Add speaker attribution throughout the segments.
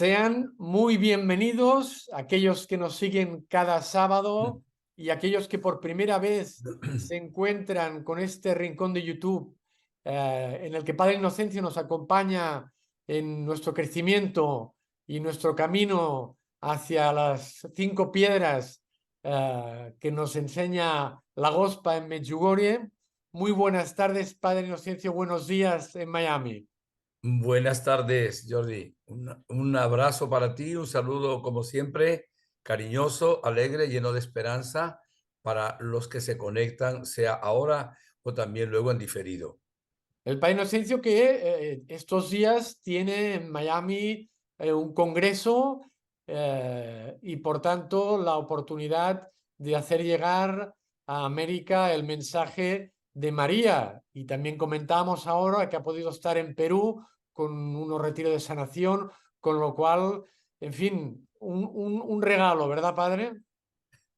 Speaker 1: Sean muy bienvenidos aquellos que nos siguen cada sábado y aquellos que por primera vez se encuentran con este rincón de YouTube en el que Padre Inocencio nos acompaña en nuestro crecimiento y nuestro camino hacia las 5 piedras que nos enseña la Gospa en Medjugorje. Muy buenas tardes, Padre Inocencio, buenos días en Miami.
Speaker 2: Buenas tardes, Jordi. Un abrazo para ti, un saludo como siempre, cariñoso, alegre, lleno de esperanza para los que se conectan, sea ahora o también luego en diferido.
Speaker 1: El Padre Inocencio que estos días tiene en Miami un congreso y por tanto la oportunidad de hacer llegar a América el mensaje de María. Y también comentamos ahora que ha podido estar en Perú con unos retiros de sanación, con lo cual, en fin, un regalo, ¿verdad, Padre?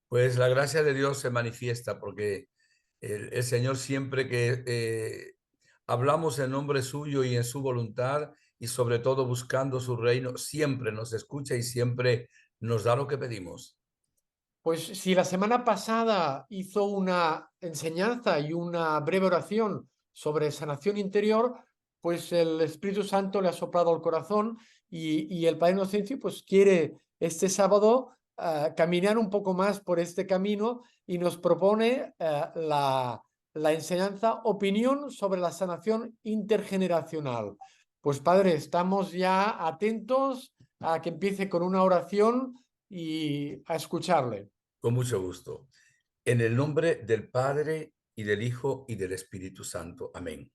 Speaker 2: Pues la gracia de Dios se manifiesta porque el Señor siempre que hablamos en nombre suyo y en su voluntad y sobre todo buscando su reino, siempre nos escucha y siempre nos da lo que pedimos.
Speaker 1: Pues si la semana pasada hizo una enseñanza y una breve oración sobre sanación interior, pues el Espíritu Santo le ha soplado al corazón y el Padre Inocencio pues quiere este sábado caminar un poco más por este camino y nos propone la enseñanza opinión sobre la sanación intergeneracional. Pues Padre, estamos ya atentos a que empiece con una oración y a escucharle.
Speaker 2: Con mucho gusto. En el nombre del Padre y del Hijo y del Espíritu Santo. Amén.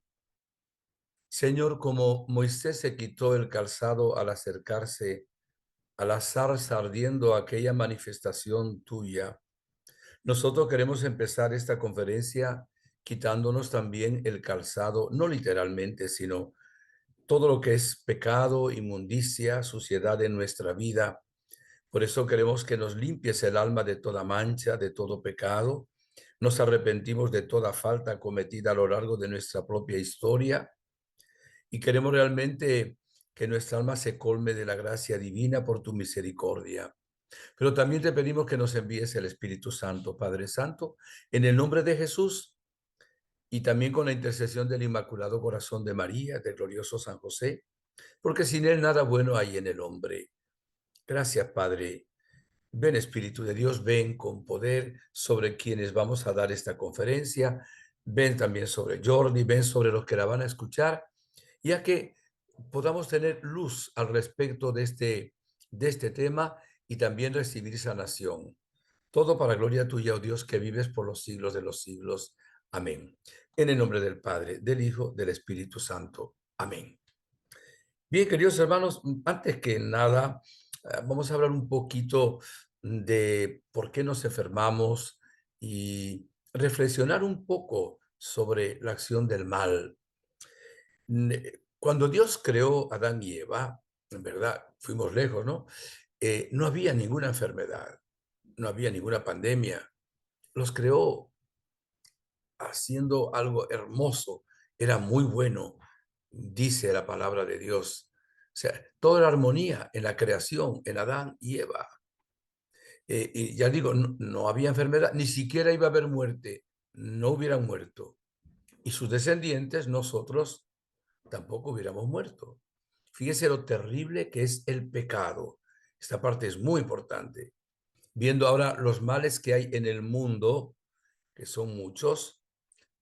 Speaker 2: Señor, como Moisés se quitó el calzado al acercarse a la zarza ardiendo aquella manifestación tuya, nosotros queremos empezar esta conferencia quitándonos también el calzado, no literalmente, sino todo lo que es pecado, inmundicia, suciedad en nuestra vida. Por eso queremos que nos limpies el alma de toda mancha, de todo pecado. Nos arrepentimos de toda falta cometida a lo largo de nuestra propia historia y queremos realmente que nuestra alma se colme de la gracia divina por tu misericordia. Pero también te pedimos que nos envíes el Espíritu Santo, Padre Santo, en el nombre de Jesús y también con la intercesión del Inmaculado Corazón de María, del glorioso San José, porque sin él nada bueno hay en el hombre. Gracias, Padre. Ven, Espíritu de Dios, ven con poder sobre quienes vamos a dar esta conferencia. Ven también sobre Jordi, ven sobre los que la van a escuchar, ya que podamos tener luz al respecto de este tema y también recibir sanación. Todo para gloria tuya, oh Dios, que vives por los siglos de los siglos. Amén. En el nombre del Padre, del Hijo, del Espíritu Santo. Amén. Bien, queridos hermanos, antes que nada, vamos a hablar un poquito de por qué nos enfermamos y reflexionar un poco sobre la acción del mal. Cuando Dios creó a Adán y Eva, en verdad, fuimos lejos, ¿no? No había ninguna enfermedad, no había ninguna pandemia. Los creó haciendo algo hermoso, era muy bueno, dice la palabra de Dios. O sea, toda la armonía en la creación, en Adán y Eva. Y ya digo, no había enfermedad, ni siquiera iba a haber muerte, no hubieran muerto. Y sus descendientes, nosotros, tampoco hubiéramos muerto. Fíjese lo terrible que es el pecado. Esta parte es muy importante. Viendo ahora los males que hay en el mundo, que son muchos,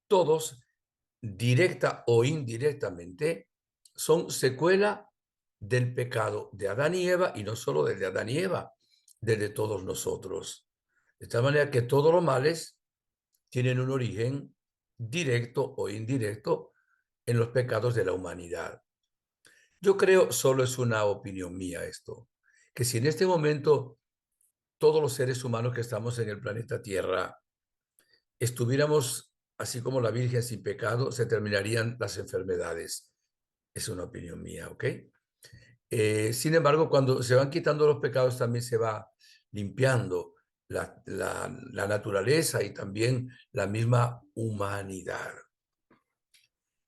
Speaker 2: todos, directa o indirectamente, son secuela del pecado de Adán y Eva, y no solo del de Adán y Eva, del de todos nosotros. De tal manera que todos los males tienen un origen directo o indirecto en los pecados de la humanidad. Yo creo, solo es una opinión mía esto, que si en este momento todos los seres humanos que estamos en el planeta Tierra estuviéramos así como la Virgen sin pecado, se terminarían las enfermedades. Es una opinión mía, ¿ok? Sin embargo, cuando se van quitando los pecados, también se va limpiando la naturaleza y también la misma humanidad.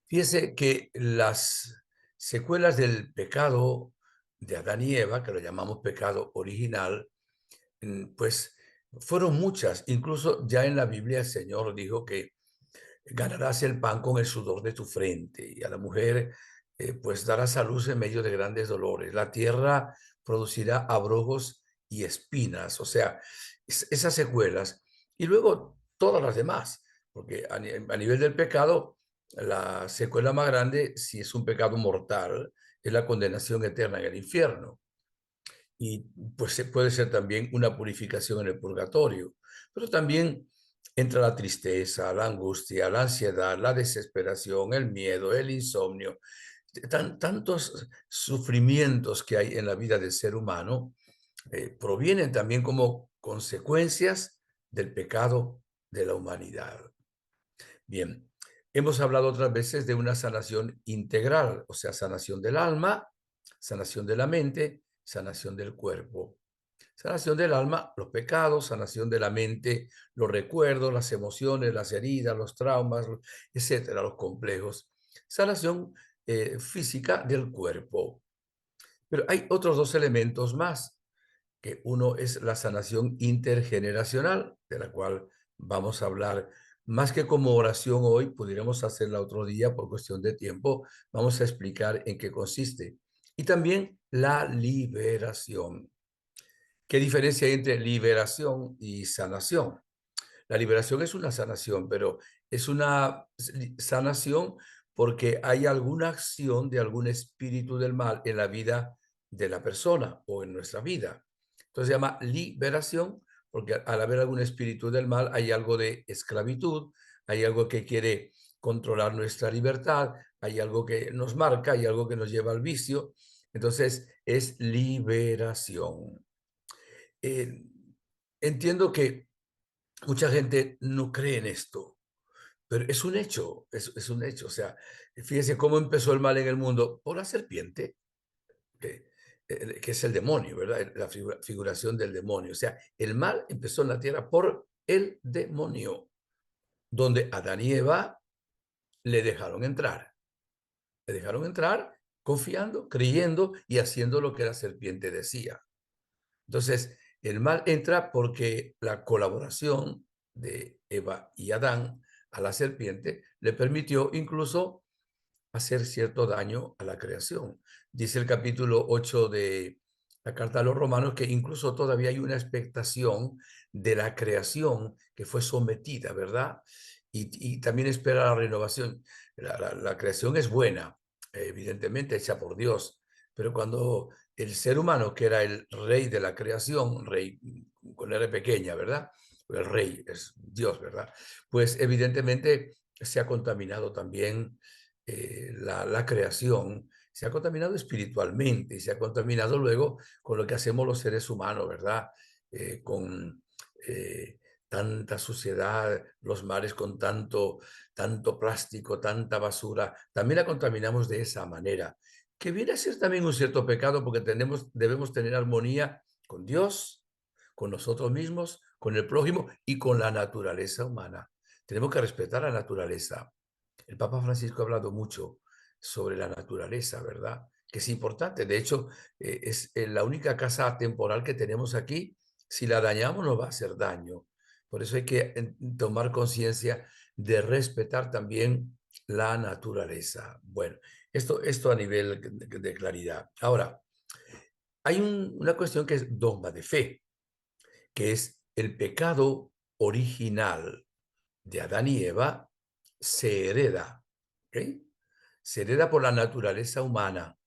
Speaker 2: Fíjese que las secuelas del pecado de Adán y Eva, que lo llamamos pecado original, pues fueron muchas. Incluso ya en la Biblia el Señor dijo que ganarás el pan con el sudor de tu frente y a la mujer pues darás a luz en medio de grandes dolores. La tierra producirá abrojos y espinas, o sea, esas secuelas. Y luego todas las demás, porque a nivel del pecado, la secuela más grande, si es un pecado mortal, es la condenación eterna en el infierno. Y pues puede ser también una purificación en el purgatorio, pero también entra la tristeza, la angustia, la ansiedad, la desesperación, el miedo, el insomnio, tantos sufrimientos que hay en la vida del ser humano, provienen también como consecuencias del pecado de la humanidad. Bien, hemos hablado otras veces de una sanación integral, o sea, sanación del alma, sanación de la mente, sanación del cuerpo. Sanación del alma, los pecados; sanación de la mente, los recuerdos, las emociones, las heridas, los traumas, etcétera, los complejos. Sanación física del cuerpo. Pero hay otros dos elementos más, que uno es la sanación intergeneracional, de la cual vamos a hablar más que como oración hoy, pudiéramos hacerla otro día por cuestión de tiempo. Vamos a explicar en qué consiste. Y también la liberación. ¿Qué diferencia hay entre liberación y sanación? La liberación es una sanación, pero es una sanación porque hay alguna acción de algún espíritu del mal en la vida de la persona o en nuestra vida. Entonces se llama liberación porque al haber algún espíritu del mal hay algo de esclavitud, hay algo que quiere controlar nuestra libertad, hay algo que nos marca, hay algo que nos lleva al vicio. Entonces es liberación. Eh, entiendo que mucha gente no cree en esto, pero es un hecho, es un hecho. O sea, fíjese cómo empezó el mal en el mundo por la serpiente, que es el demonio, ¿verdad? La figuración del demonio. O sea, el mal empezó en la tierra por el demonio, donde Adán y Eva le dejaron entrar. Le dejaron entrar confiando, creyendo y haciendo lo que la serpiente decía. Entonces, el mal entra porque la colaboración de Eva y Adán a la serpiente le permitió incluso hacer cierto daño a la creación. Dice el capítulo 8 de la carta a los romanos que incluso todavía hay una expectación de la creación que fue sometida, ¿verdad? Y también espera la renovación. La creación es buena, evidentemente hecha por Dios, pero cuando el ser humano, que era el rey de la creación, rey con R pequeña, ¿verdad? El rey es Dios, ¿verdad? Pues evidentemente se ha contaminado también la creación, se ha contaminado espiritualmente y se ha contaminado luego con lo que hacemos los seres humanos, ¿verdad? Con tanta suciedad, los mares con tanto plástico, tanta basura, también la contaminamos de esa manera, que viene a ser también un cierto pecado porque debemos tener armonía con Dios, con nosotros mismos, con el prójimo y con la naturaleza humana. Tenemos que respetar la naturaleza. El Papa Francisco ha hablado mucho sobre la naturaleza, ¿verdad? Que es importante. De hecho, es la única casa temporal que tenemos aquí. Si la dañamos, nos va a hacer daño. Por eso hay que tomar conciencia de respetar también la naturaleza. Bueno, esto a nivel de claridad. Ahora, hay una cuestión que es dogma de fe, que es el pecado original de Adán y Eva se hereda, ¿ok? Se hereda por la naturaleza humana.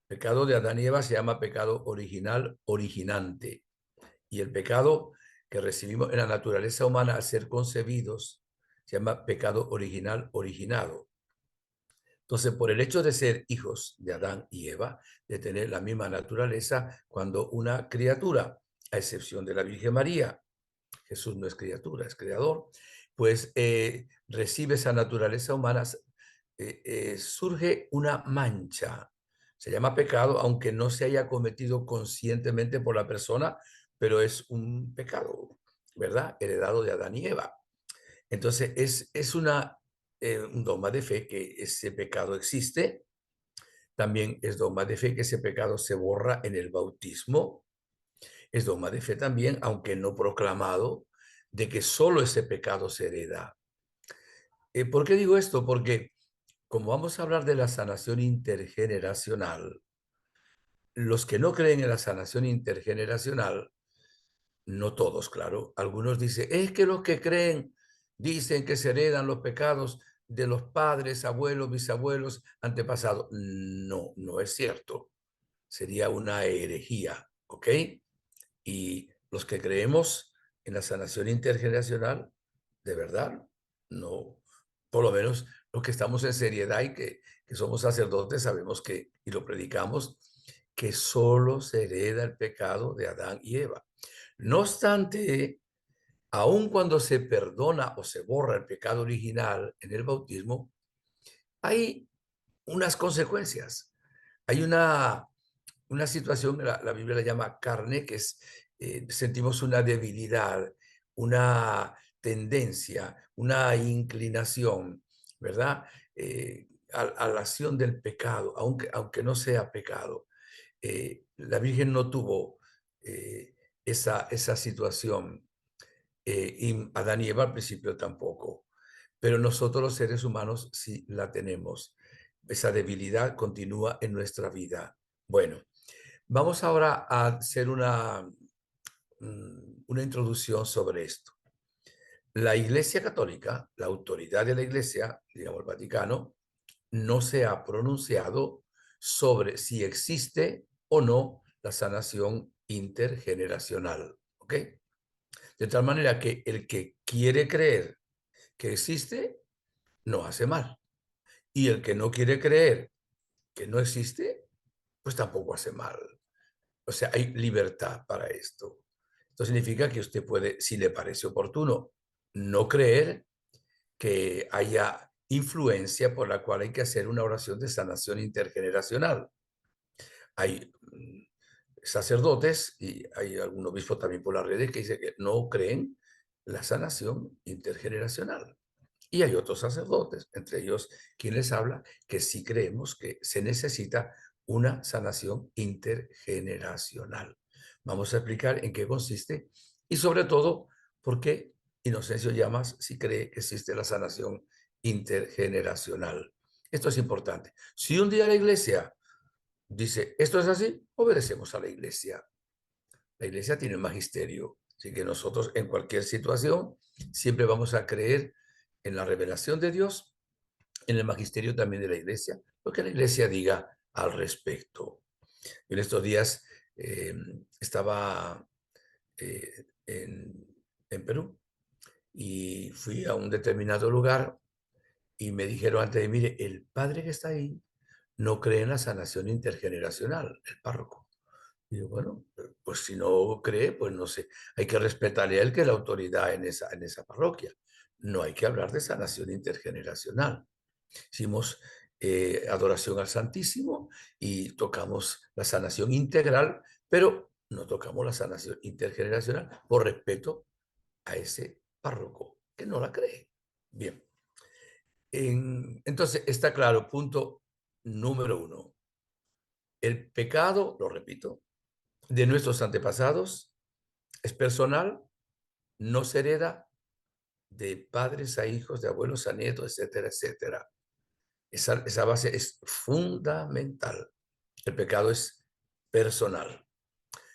Speaker 2: El pecado de Adán y Eva se llama pecado original originante. Y el pecado que recibimos en la naturaleza humana al ser concebidos se llama pecado original originado. Entonces, por el hecho de ser hijos de Adán y Eva, de tener la misma naturaleza, cuando una criatura, a excepción de la Virgen María, Jesús no es criatura, es creador, pues recibe esa naturaleza humana, surge una mancha. Se llama pecado, aunque no se haya cometido conscientemente por la persona, pero es un pecado, ¿verdad? Heredado de Adán y Eva. Entonces, es un dogma de fe que ese pecado existe, También es dogma de fe que ese pecado se borra en el bautismo. Es dogma de fe también, aunque no proclamado, de que solo ese pecado se hereda. ¿Por qué digo esto? Porque como vamos a hablar de la sanación intergeneracional, los que no creen en la sanación intergeneracional, no todos, claro, algunos dicen, es que los que creen dicen que se heredan los pecados de los padres, abuelos, bisabuelos, antepasados. No, no es cierto. Sería una herejía, ¿ok? Y los que creemos en la sanación intergeneracional, de verdad, no, por lo menos los que estamos en seriedad y que somos sacerdotes, sabemos que, y lo predicamos, que solo se hereda el pecado de Adán y Eva. No obstante, aun cuando se perdona o se borra el pecado original en el bautismo, hay unas consecuencias. Hay una situación, la Biblia la llama carne, que es, sentimos una debilidad, una tendencia, una inclinación, ¿verdad? A la acción del pecado, aunque no sea pecado. La Virgen no tuvo esa situación, y Adán y Eva al principio tampoco, pero nosotros los seres humanos sí la tenemos. Esa debilidad continúa en nuestra vida. Bueno, vamos ahora a hacer una introducción sobre esto. La Iglesia Católica, la autoridad de la Iglesia, digamos el Vaticano, no se ha pronunciado sobre si existe o no la sanación intergeneracional, ¿ok? De tal manera que el que quiere creer que existe, no hace mal. Y el que no quiere creer que no existe, pues tampoco hace mal. O sea, hay libertad para esto. Esto significa que usted puede, si le parece oportuno, no creer que haya influencia por la cual hay que hacer una oración de sanación intergeneracional. Hay sacerdotes y hay algún obispo también por las redes que dice que no creen la sanación intergeneracional. Y hay otros sacerdotes, entre ellos quien les habla, que sí creemos que se necesita una sanación intergeneracional. Vamos a explicar en qué consiste y sobre todo por qué Inocencio Llamas sí cree que existe la sanación intergeneracional. Esto es importante. Si un día la iglesia dice, esto es así, obedecemos a la iglesia. La iglesia tiene un magisterio, así que nosotros en cualquier situación siempre vamos a creer en la revelación de Dios, en el magisterio también de la iglesia, lo que la iglesia diga al respecto. En estos días eh, estaba en Perú y fui a un determinado lugar y me dijeron antes de, mire, el padre que está ahí no cree en la sanación intergeneracional, el párroco. Y yo, bueno, pues si no cree, pues no sé, hay que respetarle a él que es la autoridad en esa parroquia. No hay que hablar de sanación intergeneracional. Hicimos adoración al Santísimo y tocamos la sanación integral, pero no tocamos la sanación intergeneracional por respeto a ese párroco que no la cree. Bien. Entonces, está claro, punto número uno. El pecado, lo repito, de nuestros antepasados es personal, no se hereda de padres a hijos, de abuelos a nietos, etcétera, etcétera. Esa base es fundamental. El pecado es personal.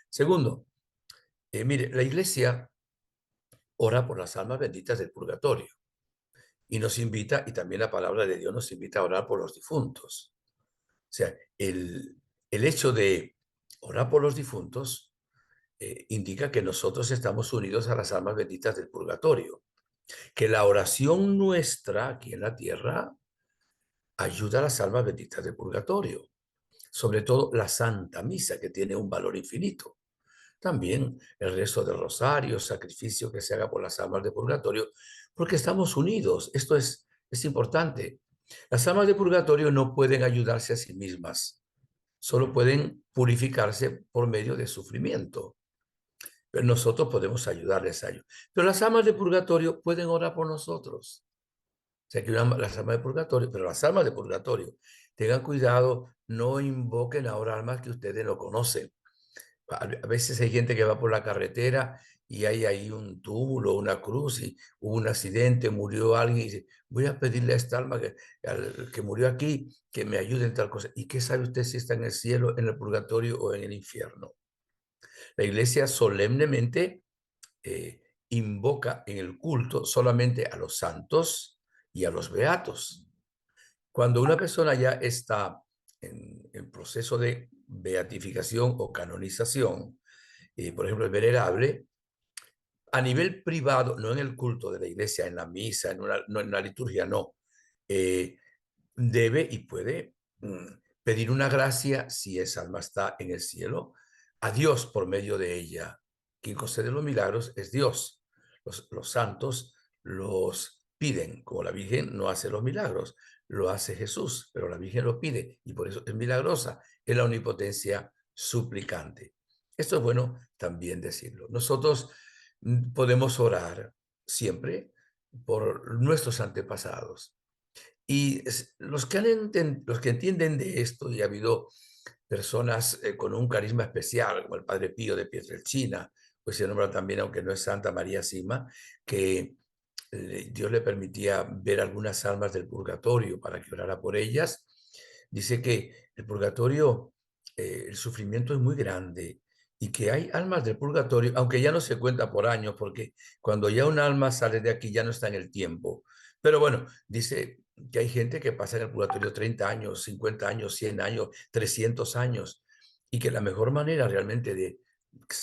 Speaker 2: Segundo, mire, la iglesia ora por las almas benditas del purgatorio y nos invita, y también la palabra de Dios nos invita a orar por los difuntos. O sea, el hecho de orar por los difuntos indica que nosotros estamos unidos a las almas benditas del purgatorio, que la oración nuestra aquí en la tierra ayuda a las almas benditas del purgatorio, sobre todo la Santa Misa, que tiene un valor infinito. También el resto del rosario, sacrificio que se haga por las almas de purgatorio, porque estamos unidos. Esto es importante. Las almas de purgatorio no pueden ayudarse a sí mismas, solo pueden purificarse por medio de sufrimiento. Pero nosotros podemos ayudarles a ellos. Pero las almas de purgatorio pueden orar por nosotros. sea, que las almas de purgatorio, pero las almas de purgatorio, tengan cuidado, no invoquen ahora almas que ustedes no conocen. A veces hay gente que va por la carretera y hay ahí un túmulo, una cruz, y hubo un accidente, murió alguien, y dice, voy a pedirle a esta alma al que murió aquí que me ayude en tal cosa. ¿Y qué sabe usted si está en el cielo, en el purgatorio o en el infierno? La iglesia solemnemente invoca en el culto solamente a los santos y a los beatos. Cuando una persona ya está en proceso de beatificación o canonización, por ejemplo, el venerable, a nivel privado, no en el culto de la iglesia, en la misa, no en la liturgia, no. Eh, Debe y puede pedir una gracia, si esa alma está en el cielo, a Dios por medio de ella. Quien concede los milagros es Dios. Los santos los piden, como la Virgen no hace los milagros, lo hace Jesús, pero la Virgen lo pide y por eso es milagrosa, es la omnipotencia suplicante. Esto es bueno también decirlo. Nosotros podemos orar siempre por nuestros antepasados. Y los que entienden de esto, y ha habido personas con un carisma especial, como el Padre Pío de Pietrelcina, pues se nombra también, aunque no es Santa María Sima, que Dios le permitía ver algunas almas del purgatorio para que orara por ellas. Dice que el purgatorio, el sufrimiento es muy grande y que hay almas del purgatorio, aunque ya no se cuenta por años, porque cuando ya un alma sale de aquí ya no está en el tiempo. Pero bueno, dice que hay gente que pasa en el purgatorio 30 años, 50 años, 100 años, 300 años, y que la mejor manera realmente de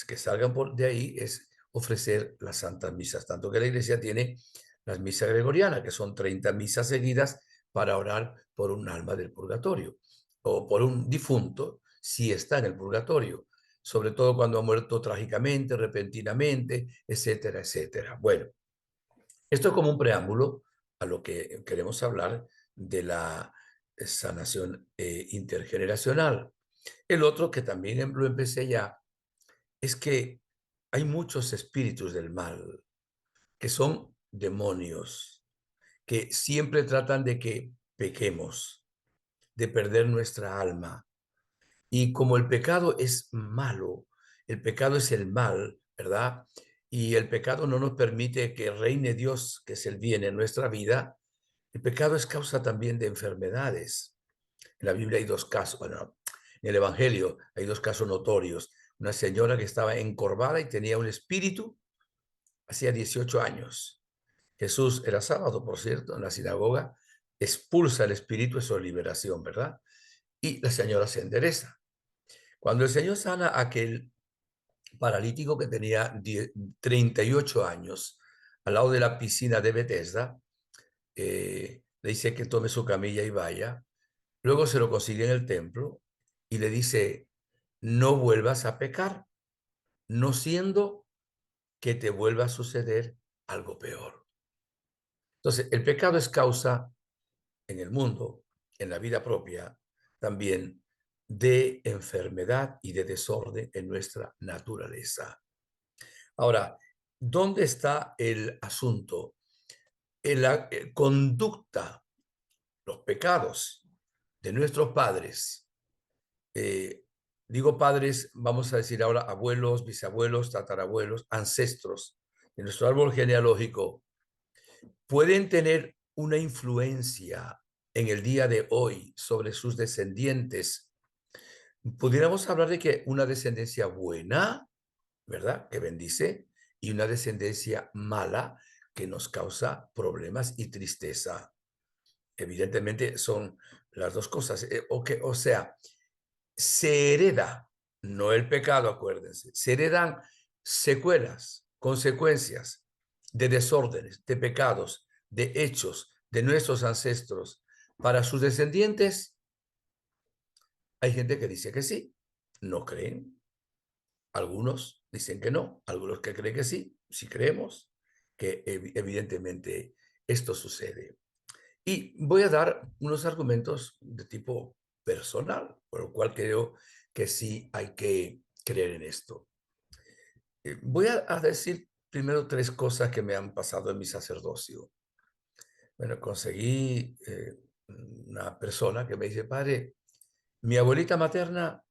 Speaker 2: que salgan de ahí es ofrecer las santas misas, tanto que la iglesia tiene las misas gregorianas, que son 30 misas seguidas para orar por un alma del purgatorio o por un difunto si está en el purgatorio, sobre todo cuando ha muerto trágicamente, repentinamente, etcétera, etcétera. Bueno, esto es como un preámbulo a lo que queremos hablar de la sanación intergeneracional. El otro, que también lo empecé ya, es que hay muchos espíritus del mal que son demonios, que siempre tratan de que pequemos, de perder nuestra alma. Y como el pecado es malo, el pecado es el mal, ¿verdad? Y el pecado no nos permite que reine Dios, que es el bien en nuestra vida. El pecado es causa también de enfermedades. En la Biblia hay dos casos, bueno, en el Evangelio hay dos casos notorios. Una señora que estaba encorvada y tenía un espíritu hacía 18 años. Jesús, era sábado, por cierto, en la sinagoga, expulsa el espíritu, eso es liberación, ¿verdad? Y la señora se endereza. Cuando el Señor sana a aquel paralítico que tenía 38 años, al lado de la piscina de Bethesda, le dice que tome su camilla y vaya. Luego se lo consigue en el templo y le dice, no vuelvas a pecar, no siendo que te vuelva a suceder algo peor. Entonces, el pecado es causa en el mundo, en la vida propia, también de enfermedad y de desorden en nuestra naturaleza. Ahora, ¿dónde está el asunto? En la conducta, los pecados de nuestros padres. eh, Digo padres, vamos a decir ahora abuelos, bisabuelos, tatarabuelos, ancestros de nuestro árbol genealógico, pueden tener una influencia en el día de hoy sobre sus descendientes. Pudiéramos hablar de que una descendencia buena, ¿verdad? Que bendice, y una descendencia mala que nos causa problemas y tristeza. Evidentemente son las dos cosas. O sea, se hereda, no el pecado, acuérdense, se heredan secuelas, consecuencias de desórdenes, de pecados, de hechos de nuestros ancestros para sus descendientes. Hay gente que dice que sí, no creen. Algunos dicen que no, algunos que creen que sí, sí creemos que evidentemente esto sucede. Y voy a dar unos argumentos de tipo personal, por lo cual creo que sí hay que creer en esto. Voy a decir primero tres cosas que me han pasado en mi sacerdocio. Bueno, conseguí una persona que me dice, padre, mi abuelita materna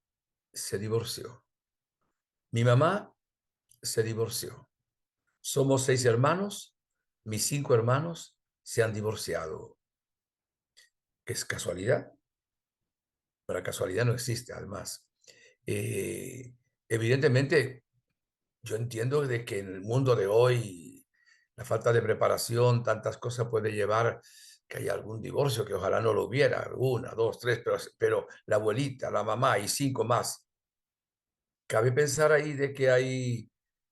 Speaker 2: se divorció, mi mamá se divorció, somos 6 hermanos, mis 5 hermanos se han divorciado. ¿Es casualidad? Pero la casualidad no existe, además. Eh, Evidentemente, yo entiendo de que en el mundo de hoy la falta de preparación, tantas cosas puede llevar que haya algún divorcio, que ojalá no lo hubiera, una, dos, tres, pero la abuelita, la mamá y 5 más. ¿Cabe pensar ahí de que hay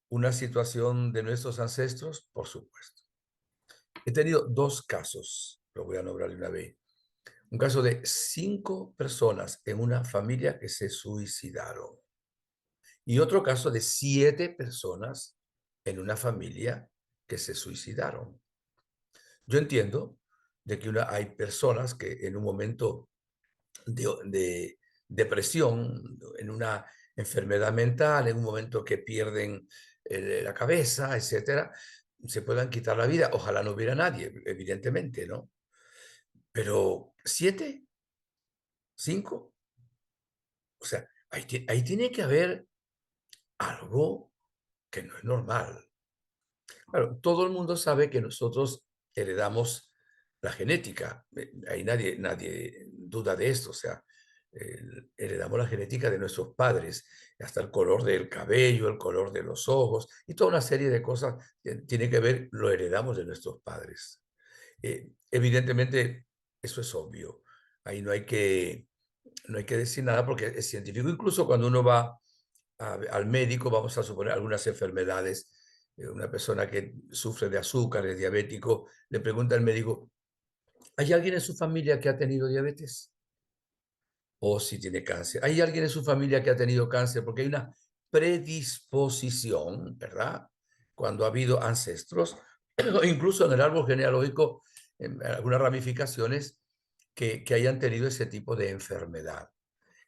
Speaker 2: una situación de nuestros ancestros? Por supuesto. He tenido 2 casos, lo voy a nombrar de una vez. Un caso de 5 personas en una familia que se suicidaron. Y otro caso de 7 personas en una familia que se suicidaron. Yo entiendo de que hay personas que en un momento de depresión, en una enfermedad mental, en un momento que pierden la cabeza, etcétera, se puedan quitar la vida. Ojalá no hubiera nadie, evidentemente, ¿no? Pero 7, 5, o sea, ahí tiene que haber algo que no es normal. Claro, todo el mundo sabe que nosotros heredamos la genética. Ahí nadie duda de esto. O sea, heredamos la genética de nuestros padres, hasta el color del cabello, el color de los ojos y toda una serie de cosas que tiene que ver, lo heredamos de nuestros padres. Evidentemente, eso es obvio. Ahí no hay que decir nada porque es científico. Incluso cuando uno va al médico, vamos a suponer algunas enfermedades, una persona que sufre de azúcar, es diabético, le pregunta al médico, ¿hay alguien en su familia que ha tenido diabetes? O si tiene cáncer. ¿Hay alguien en su familia que ha tenido cáncer? Porque hay una predisposición, ¿verdad? Cuando ha habido ancestros, o incluso en el árbol genealógico, en algunas ramificaciones que hayan tenido ese tipo de enfermedad.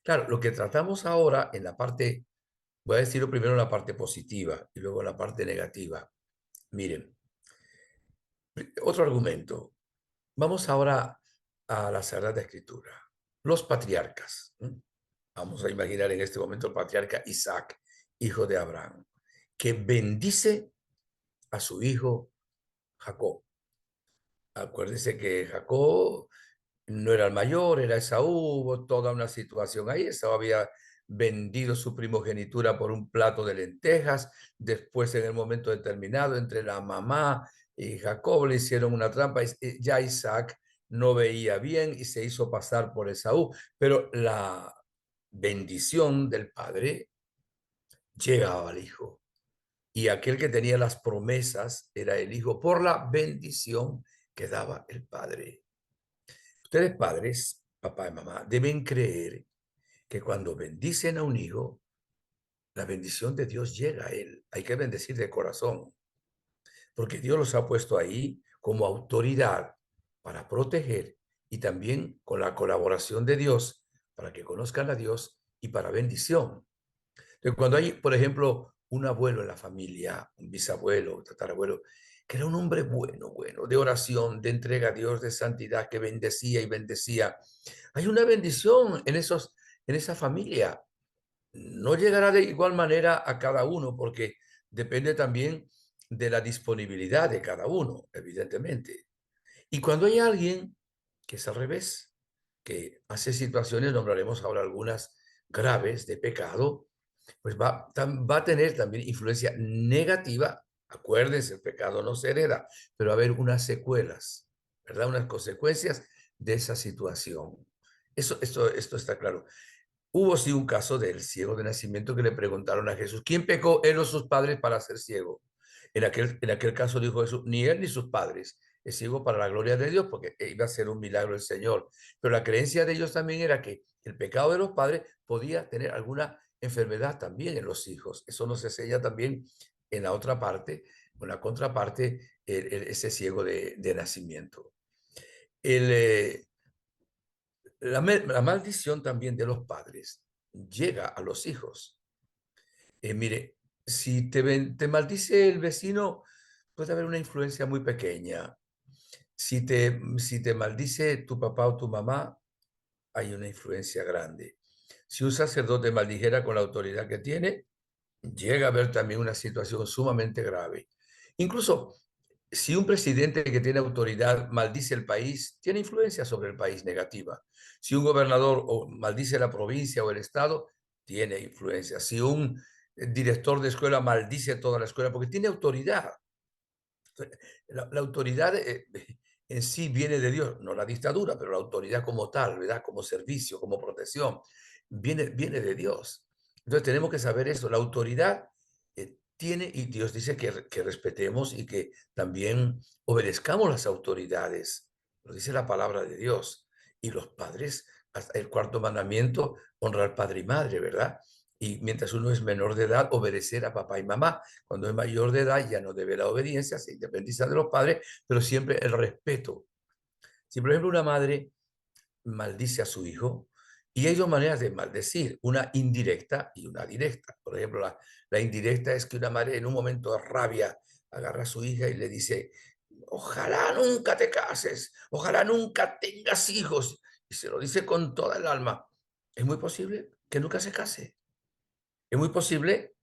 Speaker 2: Claro, lo que tratamos ahora en la parte, voy a decirlo primero en la parte positiva y luego en la parte negativa. Miren, otro argumento. Vamos ahora a la Sagrada Escritura. Los patriarcas. Vamos a imaginar en este momento el patriarca Isaac, hijo de Abraham, que bendice a su hijo Jacob. Acuérdense que Jacob no era el mayor, era Esaú, hubo toda una situación ahí. Esaú había vendido su primogenitura por un plato de lentejas. Después, en el momento determinado, entre la mamá y Jacob le hicieron una trampa. Ya Isaac no veía bien y se hizo pasar por Esaú. Pero la bendición del padre llegaba al hijo. Y aquel que tenía las promesas era el hijo por la bendición que daba el padre. Ustedes padres, papá y mamá, deben creer que cuando bendicen a un hijo, la bendición de Dios llega a él. Hay que bendecir de corazón, porque Dios los ha puesto ahí como autoridad para proteger y también con la colaboración de Dios para que conozcan a Dios y para bendición. Entonces, cuando hay, por ejemplo, un abuelo en la familia, un bisabuelo, un tatarabuelo, que era un hombre bueno, bueno, de oración, de entrega a Dios, de santidad, que bendecía y bendecía. Hay una bendición en esa familia. No llegará de igual manera a cada uno, porque depende también de la disponibilidad de cada uno, evidentemente. Y cuando hay alguien que es al revés, que hace situaciones, nombraremos ahora algunas graves de pecado, pues va a tener también influencia negativa. Acuérdense, el pecado no se hereda, pero va a haber unas secuelas, ¿verdad? Unas consecuencias de esa situación. Esto está claro. Hubo sí un caso del ciego de nacimiento que le preguntaron a Jesús, ¿quién pecó, él o sus padres para ser ciego? En aquel caso dijo Jesús, ni él ni sus padres. Es ciego para la gloria de Dios porque iba a ser un milagro del Señor. Pero la creencia de ellos también era que el pecado de los padres podía tener alguna enfermedad también en los hijos. Eso nos enseña también en la otra parte, en la contraparte, ese ciego de nacimiento. El, la maldición también de los padres llega a los hijos. Mire, si te maldice el vecino, puede haber una influencia muy pequeña. Si te maldice tu papá o tu mamá, hay una influencia grande. Si un sacerdote maldijera con la autoridad que tiene, llega a haber también una situación sumamente grave. Incluso si un presidente que tiene autoridad maldice el país, tiene influencia sobre el país negativa. Si un gobernador maldice la provincia o el estado, tiene influencia. Si un director de escuela maldice toda la escuela, porque tiene autoridad. La autoridad en sí viene de Dios, no la dictadura, pero la autoridad como tal, ¿verdad? Como servicio, como protección, viene de Dios. Entonces tenemos que saber eso. La autoridad tiene, y Dios dice que respetemos y que también obedezcamos las autoridades. Lo dice la palabra de Dios. Y los padres, hasta el cuarto mandamiento, honrar padre y madre, ¿verdad? Y mientras uno es menor de edad, obedecer a papá y mamá. Cuando es mayor de edad ya no debe la obediencia, se independiza de los padres, pero siempre el respeto. Si, por ejemplo, una madre maldice a su hijo, y hay dos maneras de maldecir, una indirecta y una directa. Por ejemplo, la indirecta es que una madre en un momento de rabia agarra a su hija y le dice, ojalá nunca te cases, ojalá nunca tengas hijos, y se lo dice con toda el alma. Es muy posible que nunca se case. Es muy posible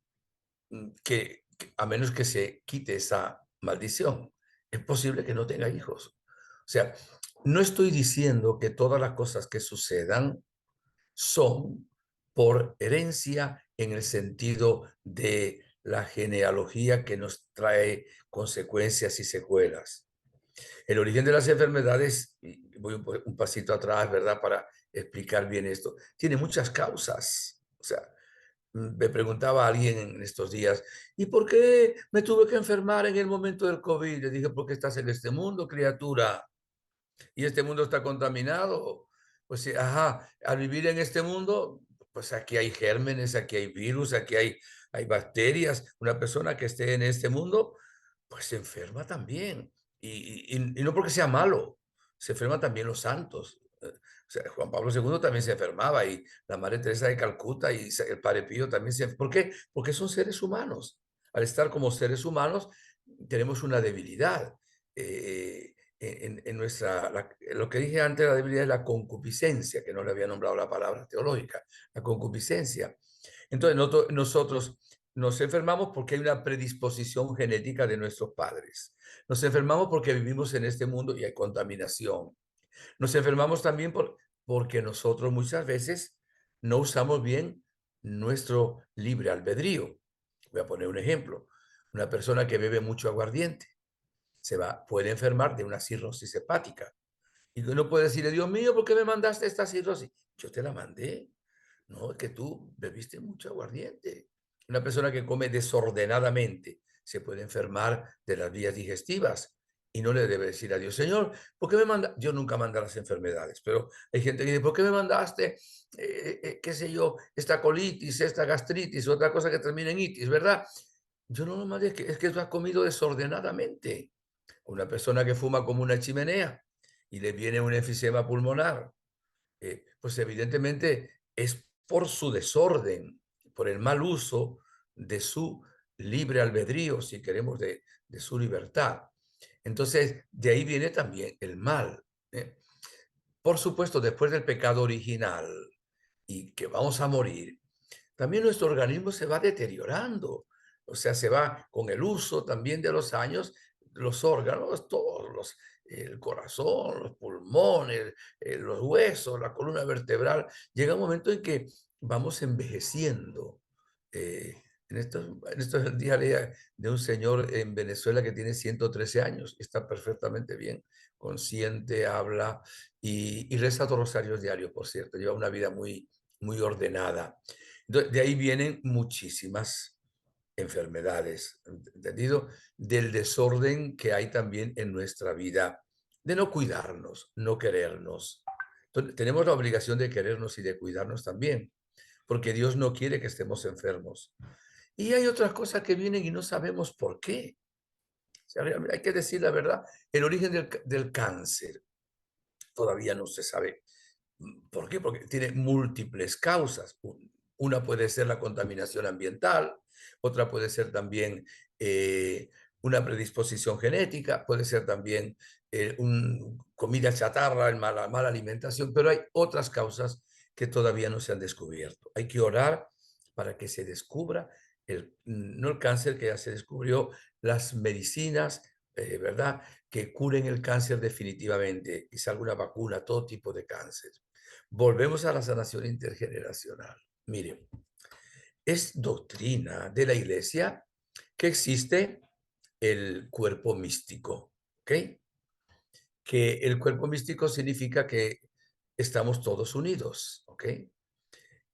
Speaker 2: que a menos que se quite esa maldición, es posible que no tenga hijos. O sea, no estoy diciendo que todas las cosas que sucedan son por herencia en el sentido de la genealogía que nos trae consecuencias y secuelas. El origen de las enfermedades, y voy un pasito atrás, ¿verdad? Para explicar bien esto, tiene muchas causas. O sea, me preguntaba alguien en estos días, ¿y por qué me tuve que enfermar en el momento del COVID? Le dije, porque estás en este mundo, criatura, y este mundo está contaminado. Pues sí, ajá, al vivir en este mundo, pues aquí hay gérmenes, aquí hay virus, hay bacterias. Una persona que esté en este mundo, pues se enferma también. Y no porque sea malo, se enferman también los santos. O sea, Juan Pablo II también se enfermaba y la Madre Teresa de Calcuta y el Padre Pío también se enferman. ¿Por qué? Porque son seres humanos. Al estar como seres humanos, tenemos una debilidad. En lo que dije antes, la debilidad es la concupiscencia, que no le había nombrado la palabra teológica, la concupiscencia. Entonces, nosotros nos enfermamos porque hay una predisposición genética de nuestros padres. Nos enfermamos porque vivimos en este mundo y hay contaminación. Nos enfermamos también porque nosotros muchas veces no usamos bien nuestro libre albedrío. Voy a poner un ejemplo. Una persona que bebe mucho aguardiente puede enfermar de una cirrosis hepática. Y no puede decirle, Dios mío, ¿por qué me mandaste esta cirrosis? Yo te la mandé. No, es que tú bebiste mucho aguardiente. Una persona que come desordenadamente se puede enfermar de las vías digestivas y no le debe decir a Dios, Señor, ¿por qué me mandaste? Yo nunca mando las enfermedades, pero hay gente que dice, ¿por qué me mandaste, qué sé yo, esta colitis, esta gastritis, otra cosa que termina en itis, ¿verdad? Yo no lo mandé, es que tú has comido desordenadamente. Una persona que fuma como una chimenea y le viene un enfisema pulmonar, pues evidentemente es por su desorden, por el mal uso de su libre albedrío, si queremos, de su libertad. Entonces, de ahí viene también el mal. ¿Eh? Por supuesto, después del pecado original y que vamos a morir, también nuestro organismo se va deteriorando. O sea, se va con el uso también de los años, los órganos, todos el corazón, los pulmones, los huesos, la columna vertebral. Llega un momento en que vamos envejeciendo. En estos días leía de un señor en Venezuela que tiene 113 años, está perfectamente bien, consciente, habla y reza dos rosarios diarios, por cierto, lleva una vida muy, muy ordenada. De ahí vienen muchísimas enfermedades, ¿entendido? Del desorden que hay también en nuestra vida, de no cuidarnos, no querernos. Entonces, tenemos la obligación de querernos y de cuidarnos también, porque Dios no quiere que estemos enfermos. Y hay otras cosas que vienen y no sabemos por qué. O sea, hay que decir la verdad, el origen del cáncer todavía no se sabe. ¿Por qué? Porque tiene múltiples causas. Una puede ser la contaminación ambiental, otra puede ser también una predisposición genética, puede ser también comida chatarra, mala alimentación, pero hay otras causas que todavía no se han descubierto. Hay que orar para que se descubra, no el cáncer que ya se descubrió, las medicinas, ¿verdad? Que curen el cáncer definitivamente y salga una vacuna, todo tipo de cáncer. Volvemos a la sanación intergeneracional. Miren, es doctrina de la iglesia que existe el cuerpo místico, ¿ok? Que el cuerpo místico significa que estamos todos unidos, ¿ok?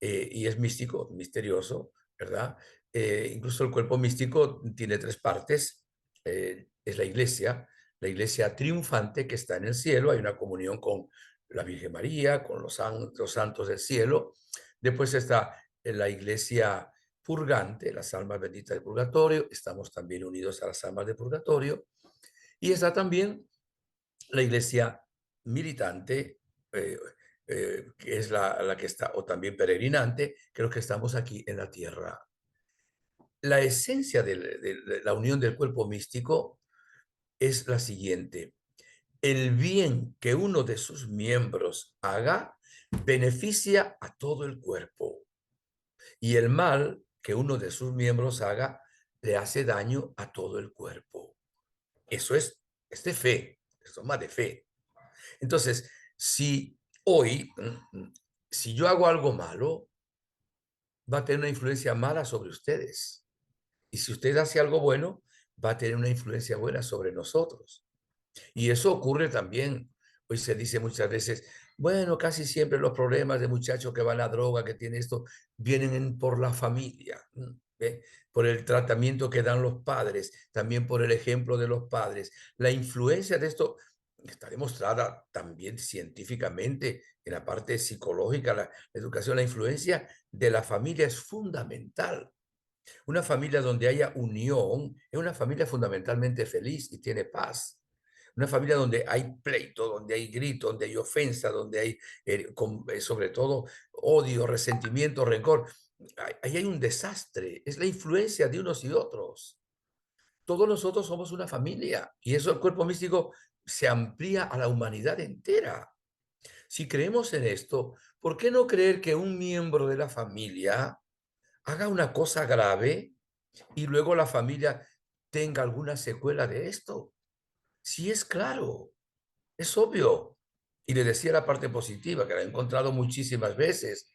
Speaker 2: Y es místico, misterioso, ¿verdad? Incluso el cuerpo místico tiene tres partes. Es la iglesia triunfante que está en el cielo, hay una comunión con la Virgen María, con los santos del cielo. Después está la iglesia purgante, las almas benditas del purgatorio, estamos también unidos a las almas del purgatorio. Y está también la iglesia militante, que es la que está, o también peregrinante, que los que estamos aquí en la tierra. La esencia de la unión del cuerpo místico es la siguiente. El bien que uno de sus miembros haga beneficia a todo el cuerpo y el mal que uno de sus miembros haga le hace daño a todo el cuerpo. Eso es de fe, eso es más de fe. Entonces, si hoy, si yo hago algo malo, va a tener una influencia mala sobre ustedes. Y si usted hace algo bueno, va a tener una influencia buena sobre nosotros. Y eso ocurre también. Hoy se dice muchas veces, bueno, casi siempre los problemas de muchachos que van a droga, que tienen esto, vienen por la familia, ¿ve? Por el tratamiento que dan los padres, también por el ejemplo de los padres. La influencia de esto está demostrada también científicamente en la parte psicológica, la educación, la influencia de la familia es fundamental. Una familia donde haya unión es una familia fundamentalmente feliz y tiene paz. Una familia donde hay pleito, donde hay grito, donde hay ofensa, donde hay sobre todo odio, resentimiento, rencor. Ahí hay un desastre. Es la influencia de unos y otros. Todos nosotros somos una familia y eso el cuerpo místico se amplía a la humanidad entera. Si creemos en esto, ¿por qué no creer que un miembro de la familia haga una cosa grave y luego la familia tenga alguna secuela de esto? Sí, es claro, es obvio. Y le decía la parte positiva, que la he encontrado muchísimas veces.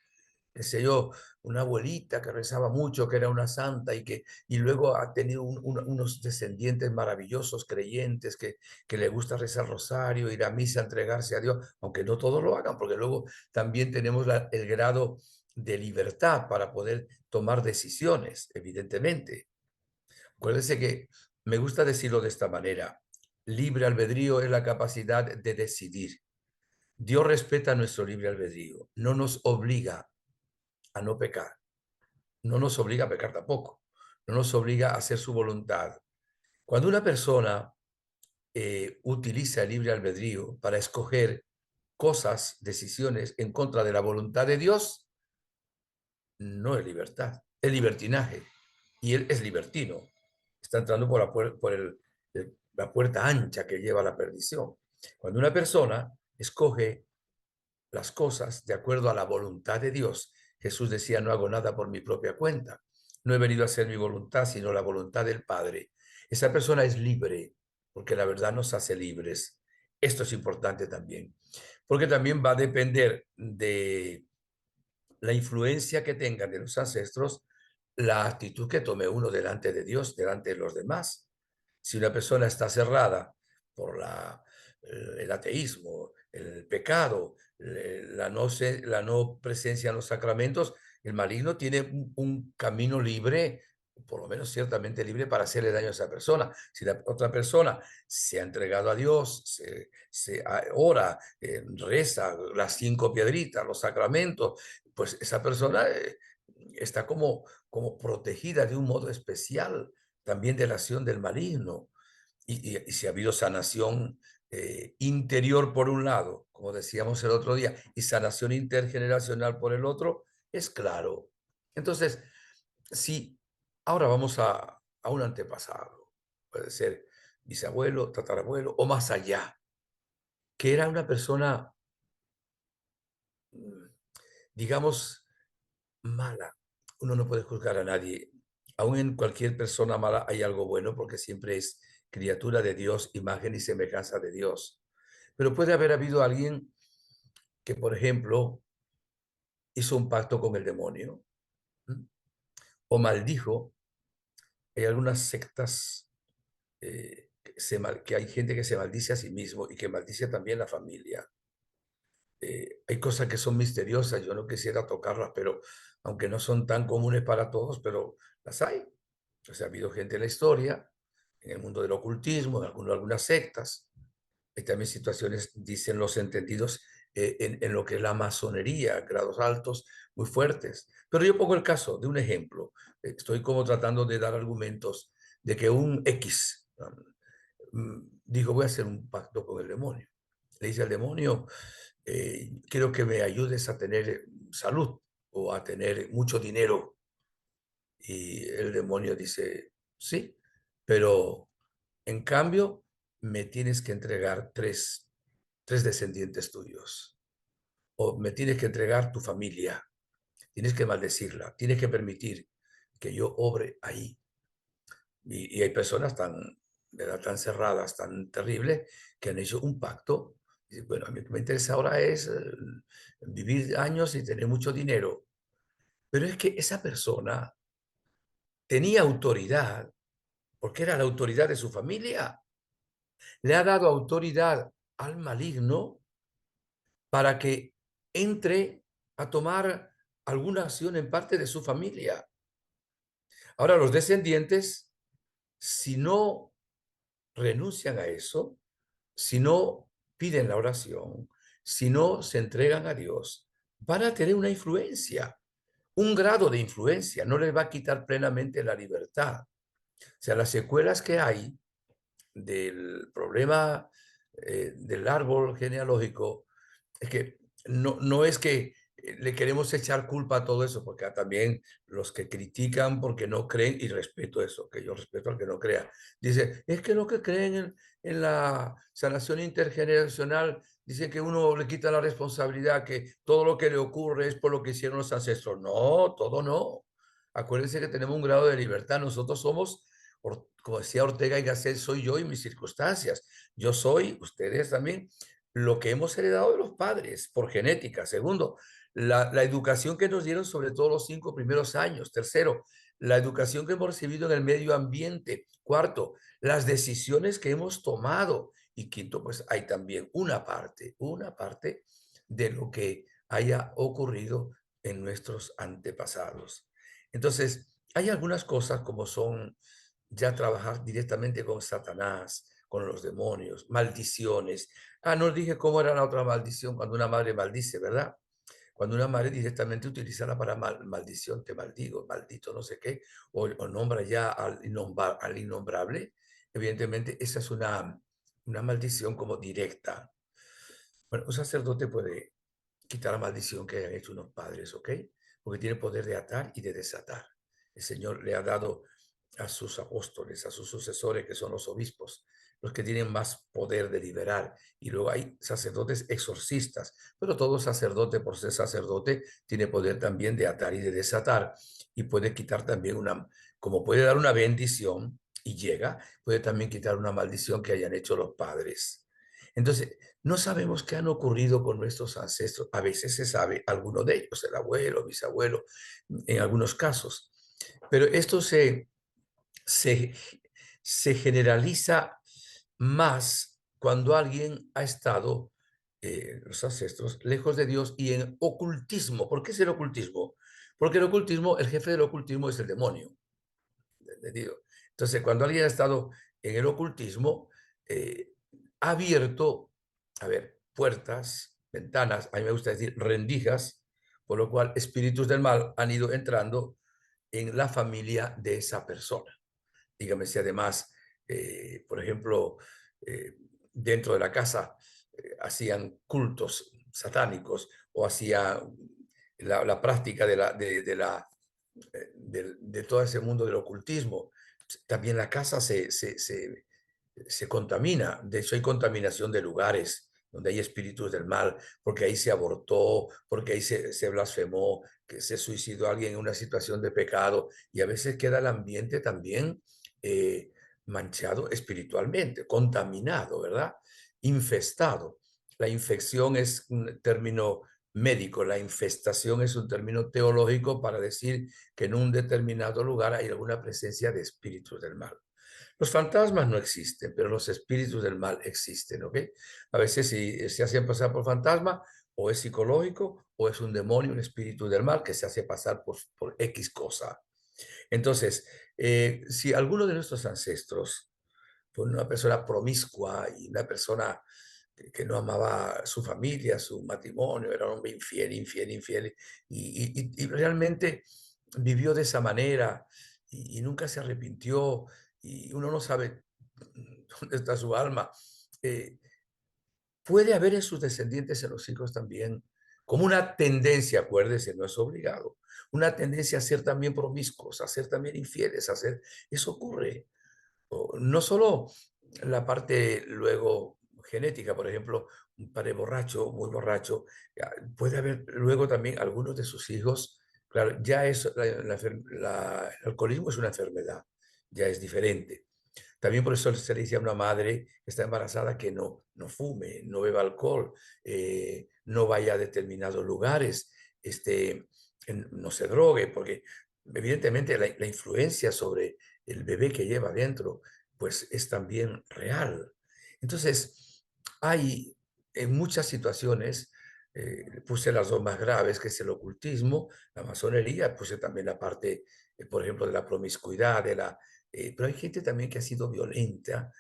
Speaker 2: Qué sé yo, una abuelita que rezaba mucho, que era una santa y luego ha tenido unos descendientes maravillosos, creyentes, que le gusta rezar rosario, ir a misa, entregarse a Dios, aunque no todos lo hagan, porque luego también tenemos el grado de libertad para poder tomar decisiones, evidentemente. Acuérdense que me gusta decirlo de esta manera. Libre albedrío es la capacidad de decidir. Dios respeta nuestro libre albedrío, no nos obliga a no pecar, no nos obliga a pecar tampoco, no nos obliga a hacer su voluntad. Cuando una persona utiliza el libre albedrío para escoger cosas, decisiones en contra de la voluntad de Dios, no es libertad, es libertinaje. Y él es libertino. Está entrando por la puerta ancha que lleva a la perdición. Cuando una persona escoge las cosas de acuerdo a la voluntad de Dios, Jesús decía, no hago nada por mi propia cuenta. No he venido a hacer mi voluntad, sino la voluntad del Padre. Esa persona es libre, porque la verdad nos hace libres. Esto es importante también, porque también va a depender de la influencia que tengan de los ancestros, la actitud que tome uno delante de Dios, delante de los demás. Si una persona está cerrada por el ateísmo, el pecado, la no presencia en los sacramentos, el maligno tiene un camino libre, por lo menos ciertamente libre, para hacerle daño a esa persona. Si la otra persona se ha entregado a Dios, ora, reza las 5 piedritas, los sacramentos, pues esa persona está como protegida de un modo especial también de la acción del maligno. Y si ha habido sanación interior por un lado, como decíamos el otro día, y sanación intergeneracional por el otro, es claro. Entonces, si ahora vamos a un antepasado, puede ser bisabuelo, tatarabuelo o más allá, que era una persona, mm, digamos, mala. Uno no puede juzgar a nadie. Aún en cualquier persona mala hay algo bueno porque siempre es criatura de Dios, imagen y semejanza de Dios. Pero puede haber habido alguien que, por ejemplo, hizo un pacto con el demonio, ¿m? O maldijo. Hay algunas sectas que hay gente que se maldice a sí mismo y que maldice también la familia. Hay cosas que son misteriosas, yo no quisiera tocarlas, pero aunque no son tan comunes para todos, pero las hay. O sea, ha habido gente en la historia, en el mundo del ocultismo, en algunas sectas. Hay también situaciones, dicen los entendidos, en lo que es la masonería, grados altos, muy fuertes. Pero yo pongo el caso de un ejemplo. Estoy como tratando de dar argumentos de que un X dijo, voy a hacer un pacto con el demonio. Le dice al demonio, quiero que me ayudes a tener salud o a tener mucho dinero. Y el demonio dice, sí, pero en cambio me tienes que entregar tres descendientes tuyos, o me tienes que entregar tu familia, tienes que maldecirla, tienes que permitir que yo obre ahí. Y hay personas tan, ¿verdad?, tan cerradas, tan terribles, que han hecho un pacto. Y bueno, a mí lo que me interesa ahora es vivir años y tener mucho dinero. Pero es que esa persona tenía autoridad, porque era la autoridad de su familia. Le ha dado autoridad al maligno para que entre a tomar alguna acción en parte de su familia. Ahora, los descendientes, si no renuncian a eso, si no piden la oración, si no se entregan a Dios, van a tener una influencia, un grado de influencia, no les va a quitar plenamente la libertad. O sea, las secuelas que hay del problema del árbol genealógico es que no es que le queremos echar culpa a todo eso, porque también los que critican porque no creen, y respeto eso, que yo respeto al que no crea, dice, es que los que creen en la sanación intergeneracional, dicen que uno le quita la responsabilidad, que todo lo que le ocurre es por lo que hicieron los ancestros. No, todo no. Acuérdense que tenemos un grado de libertad, nosotros somos, como decía Ortega y Gasset, soy yo y mis circunstancias. Yo soy, ustedes también, lo que hemos heredado de los padres por genética. Segundo, la educación que nos dieron sobre todo los 5 primeros años. Tercero, la educación que hemos recibido en el medio ambiente. Cuarto, las decisiones que hemos tomado. Y quinto, pues hay también una parte de lo que haya ocurrido en nuestros antepasados. Entonces, hay algunas cosas como son ya trabajar directamente con Satanás, con los demonios, maldiciones. Ah, no dije cómo era la otra maldición cuando una madre maldice, ¿verdad? Cuando una madre directamente utiliza la palabra maldición, te maldigo, maldito, no sé qué, o nombra ya al innombrable, evidentemente esa es una maldición como directa. Bueno, un sacerdote puede quitar la maldición que hayan hecho unos padres, ¿ok? Porque tiene poder de atar y de desatar. El Señor le ha dado a sus apóstoles, a sus sucesores, que son los obispos, los que tienen más poder de liberar. Y luego hay sacerdotes exorcistas, pero todo sacerdote, por ser sacerdote, tiene poder también de atar y de desatar. Y puede quitar también como puede dar una bendición y llega, puede también quitar una maldición que hayan hecho los padres. Entonces, no sabemos qué han ocurrido con nuestros ancestros. A veces se sabe alguno de ellos, el abuelo, bisabuelo, en algunos casos. Pero esto se, se generaliza más cuando alguien ha estado, los ancestros, lejos de Dios y en ocultismo. ¿Por qué es el ocultismo? Porque el ocultismo, el jefe del ocultismo es el demonio. ¿Entendido? Entonces, cuando alguien ha estado en el ocultismo, ha abierto, a ver, puertas, ventanas, a mí me gusta decir rendijas, por lo cual espíritus del mal han ido entrando en la familia de esa persona. Dígame si además, por ejemplo, dentro de la casa hacían cultos satánicos o hacía la práctica de todo ese mundo del ocultismo. También la casa se contamina. De hecho, hay contaminación de lugares donde hay espíritus del mal, porque ahí se abortó, porque ahí se blasfemó, que se suicidó alguien en una situación de pecado, y a veces queda el ambiente también eh, manchado espiritualmente, contaminado, ¿verdad? Infestado. La infección es un término médico, la infestación es un término teológico para decir que en un determinado lugar hay alguna presencia de espíritus del mal. Los fantasmas no existen, pero los espíritus del mal existen, ¿ok? A veces si se hacen pasar por fantasma, o es psicológico, o es un demonio, un espíritu del mal que se hace pasar por X cosa. Entonces, si alguno de nuestros ancestros fue una persona promiscua y una persona que no amaba a su familia, su matrimonio, era un hombre infiel, infiel, infiel, y realmente vivió de esa manera y nunca se arrepintió, y uno no sabe dónde está su alma. eh, Puede haber en sus descendientes, en los hijos también, como una tendencia, acuérdese, no es obligado, una tendencia a ser también promiscuos, a ser también infieles, a ser, eso ocurre. No solo la parte luego genética, por ejemplo, un padre borracho, muy borracho, puede haber luego también algunos de sus hijos, claro, ya es, el alcoholismo es una enfermedad, ya es diferente. También por eso se le dice a una madre que está embarazada que no fume, no beba alcohol, no vaya a determinados lugares, no se drogue, porque evidentemente la influencia sobre el bebé que lleva dentro, pues es también real. Entonces, hay en muchas situaciones, puse las dos más graves, que es el ocultismo, la masonería, puse también la parte, por ejemplo, de la promiscuidad, pero hay gente también que ha sido violenta,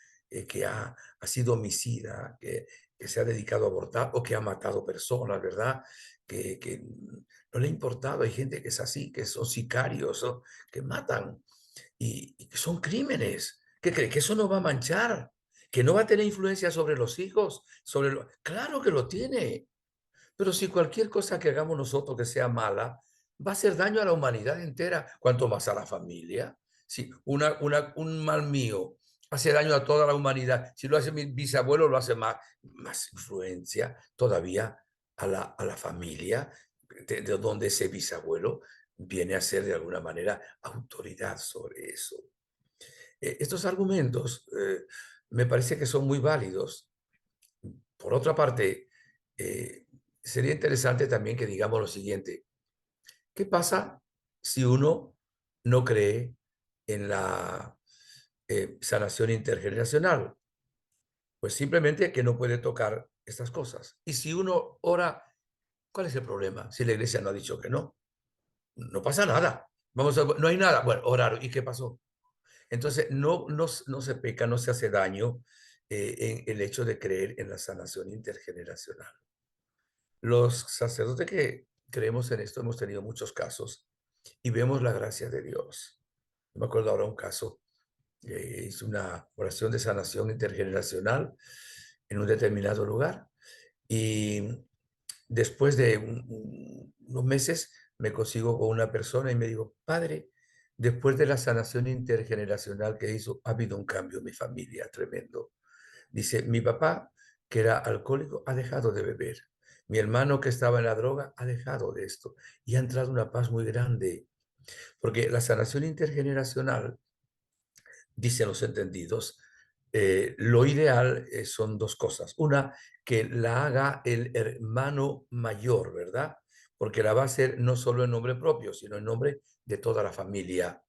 Speaker 2: que ha sido homicida, que se ha dedicado a abortar o que ha matado personas, ¿verdad? Que no le ha importado. Hay gente que es así, que son sicarios, que matan y que son crímenes. ¿Qué cree? ¿Que eso no va a manchar? ¿Que no va a tener influencia sobre los hijos? Claro que lo tiene. Pero si cualquier cosa que hagamos nosotros que sea mala, va a hacer daño a la humanidad entera, cuanto más a la familia. Si un mal mío hace daño a toda la humanidad, si lo hace mi bisabuelo, lo hace más influencia todavía a la familia, de donde ese bisabuelo viene a ser de alguna manera autoridad sobre eso. Estos argumentos me parece que son muy válidos. Por otra parte, sería interesante también que digamos lo siguiente: ¿qué pasa si uno no cree en la sanación intergeneracional? Pues simplemente que no puede tocar estas cosas. Y si uno ora, ¿cuál es el problema? Si la iglesia no ha dicho que no, no pasa nada. No hay nada. Bueno, oraron. ¿Y qué pasó? Entonces, no se peca, no se hace daño en el hecho de creer en la sanación intergeneracional. Los sacerdotes que creemos en esto hemos tenido muchos casos y vemos la gracia de Dios. Me acuerdo ahora un caso, hice una oración de sanación intergeneracional en un determinado lugar, y después de unos meses me consigo con una persona y me digo: padre, después de la sanación intergeneracional que hizo, ha habido un cambio en mi familia tremendo. Dice: mi papá, que era alcohólico, ha dejado de beber. Mi hermano, que estaba en la droga, ha dejado de esto. Y ha entrado una paz muy grande. Porque la sanación intergeneracional, dicen los entendidos, lo ideal son dos cosas. Una, que la haga el hermano mayor, ¿verdad? Porque la va a hacer no solo en nombre propio, sino en nombre de toda la familia.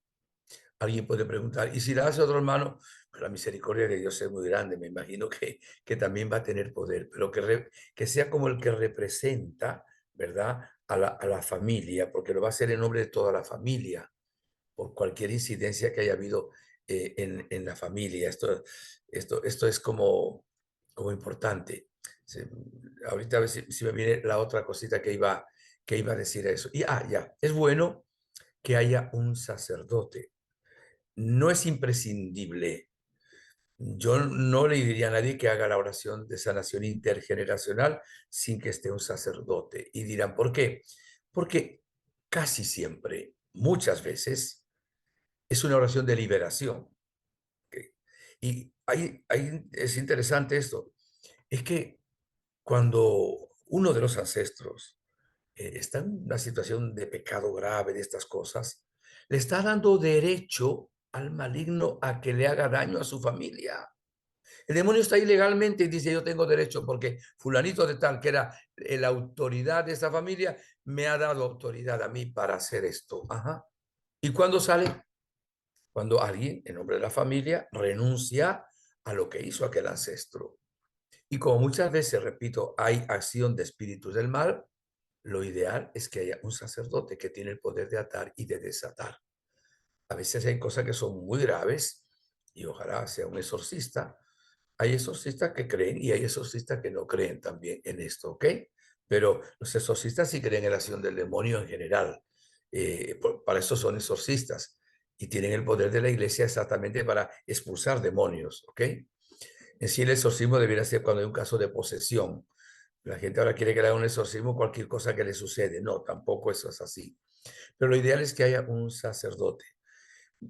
Speaker 2: Alguien puede preguntar: ¿y si la hace otro hermano? Pues la misericordia de Dios es muy grande, me imagino que también va a tener poder, pero que sea como el que representa, ¿verdad? A la familia, porque lo va a hacer en nombre de toda la familia, por cualquier incidencia que haya habido en la familia. Esto es como importante. Se- Ahorita a ver si me viene la otra cosita que iba a decir a eso. Y, ya, es bueno que haya un sacerdote. No es imprescindible. Yo no le diría a nadie que haga la oración de sanación intergeneracional sin que esté un sacerdote. Y dirán: ¿por qué? Porque casi siempre, muchas veces, es una oración de liberación. ¿Ok? Y es interesante esto. Es que cuando uno de los ancestros está en una situación de pecado grave, de estas cosas, le está dando derecho al maligno a que le haga daño a su familia. El demonio está ilegalmente y dice, yo tengo derecho porque fulanito de tal, que era la autoridad de esa familia, me ha dado autoridad a mí para hacer esto. Ajá. ¿Y cuándo sale? Cuando alguien, en nombre de la familia, renuncia a lo que hizo aquel ancestro. Y como muchas veces, repito, hay acción de espíritus del mal, lo ideal es que haya un sacerdote que tiene el poder de atar y de desatar. A veces hay cosas que son muy graves y ojalá sea un exorcista. Hay exorcistas que creen y hay exorcistas que no creen también en esto, ¿ok? Pero los exorcistas sí creen en la acción del demonio en general. Para eso son exorcistas y tienen el poder de la iglesia exactamente para expulsar demonios, ¿ok? En sí el exorcismo debería ser cuando hay un caso de posesión. La gente ahora quiere que le haga un exorcismo cualquier cosa que le sucede. No, tampoco eso es así. Pero lo ideal es que haya un sacerdote.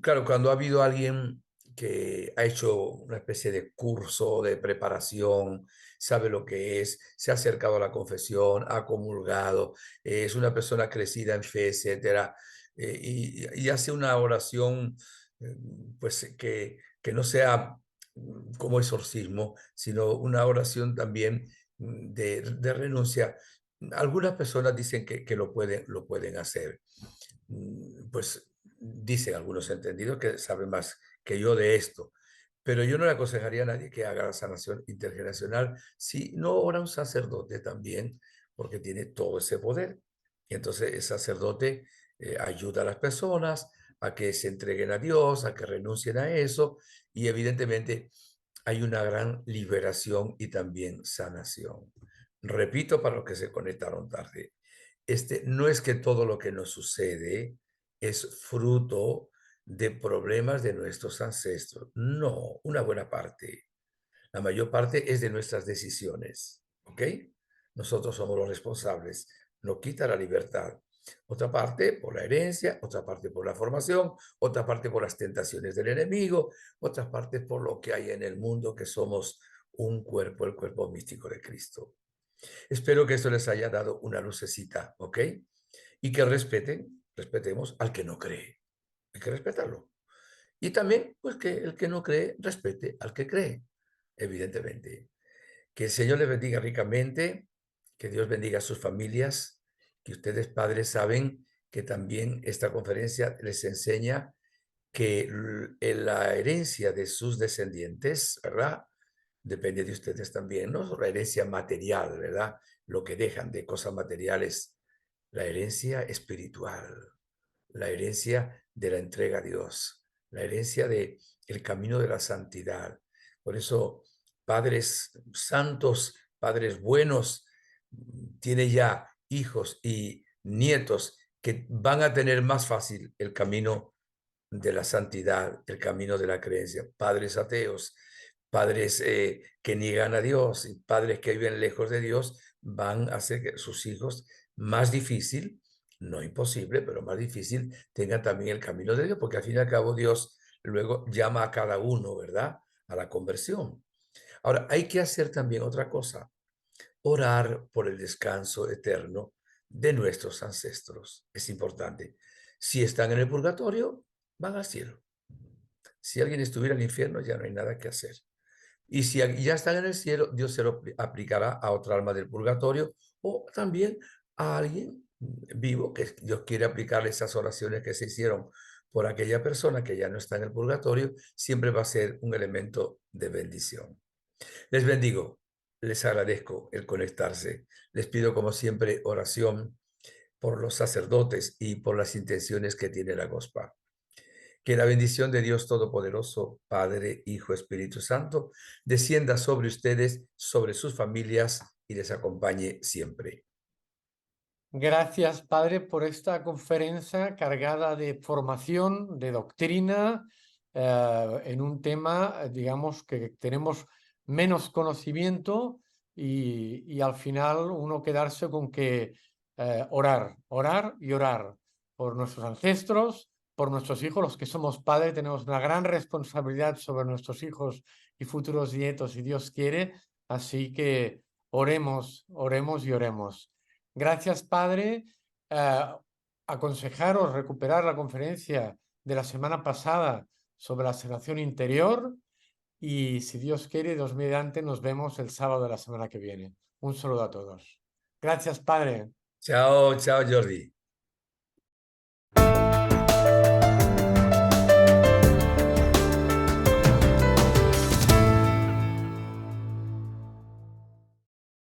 Speaker 2: Claro, cuando ha habido alguien que ha hecho una especie de curso de preparación, sabe lo que es, se ha acercado a la confesión, ha comulgado, es una persona crecida en fe, etcétera, y hace una oración, pues que no sea como exorcismo, sino una oración también de renuncia. Algunas personas dicen que lo pueden hacer. Pues dicen algunos entendidos que saben más que yo de esto, pero yo no le aconsejaría a nadie que haga la sanación intergeneracional si no ora un sacerdote también, porque tiene todo ese poder. Y entonces el sacerdote ayuda a las personas a que se entreguen a Dios, a que renuncien a eso, y evidentemente hay una gran liberación y también sanación. Repito para los que se conectaron tarde, no es que todo lo que nos sucede es fruto de problemas de nuestros ancestros. No, una buena parte. La mayor parte es de nuestras decisiones, ¿ok? Nosotros somos los responsables. No quita la libertad. Otra parte por la herencia, otra parte por la formación, otra parte por las tentaciones del enemigo, otra parte por lo que hay en el mundo, que somos un cuerpo, el cuerpo místico de Cristo. Espero que esto les haya dado una lucecita, ¿ok? Y que respetemos al que no cree. Hay que respetarlo. Y también, pues que el que no cree respete al que cree, evidentemente. Que el Señor les bendiga ricamente, que Dios bendiga a sus familias, que ustedes padres saben que también esta conferencia les enseña que la herencia de sus descendientes, ¿verdad? Depende de ustedes también, ¿no? La herencia material, ¿verdad? Lo que dejan de cosas materiales, la herencia espiritual, la herencia de la entrega a Dios, la herencia de el camino de la santidad. Por eso, padres santos, padres buenos, tiene ya hijos y nietos que van a tener más fácil el camino de la santidad, el camino de la creencia. Padres ateos, padres que niegan a Dios y padres que viven lejos de Dios van a hacer que sus hijos más difícil, no imposible, pero más difícil, tengan también el camino de Dios, porque al fin y al cabo Dios luego llama a cada uno, ¿verdad? A la conversión. Ahora, hay que hacer también otra cosa, orar por el descanso eterno de nuestros ancestros. Es importante. Si están en el purgatorio, van al cielo. Si alguien estuviera en el infierno, ya no hay nada que hacer. Y si ya están en el cielo, Dios se lo aplicará a otra alma del purgatorio o también a alguien vivo que Dios quiere aplicarle esas oraciones que se hicieron por aquella persona que ya no está en el purgatorio, siempre va a ser un elemento de bendición. Les bendigo, les agradezco el conectarse. Les pido como siempre oración por los sacerdotes y por las intenciones que tiene la GOSPA. Que la bendición de Dios Todopoderoso, Padre, Hijo, Espíritu Santo, descienda sobre ustedes, sobre sus familias y les acompañe siempre.
Speaker 1: Gracias, Padre, por esta conferencia cargada de formación, de doctrina, en un tema, digamos, que tenemos menos conocimiento y al final uno quedarse con que orar, orar y orar por nuestros ancestros, por nuestros hijos, los que somos padres, tenemos una gran responsabilidad sobre nuestros hijos y futuros nietos, si Dios quiere, así que Oremos y oremos. Gracias, Padre. Aconsejaros recuperar la conferencia de la semana pasada sobre la sanación interior y si Dios quiere, Dios mediante, nos vemos el sábado de la semana que viene. Un saludo a todos. Gracias, Padre.
Speaker 2: Chao, chao, Jordi.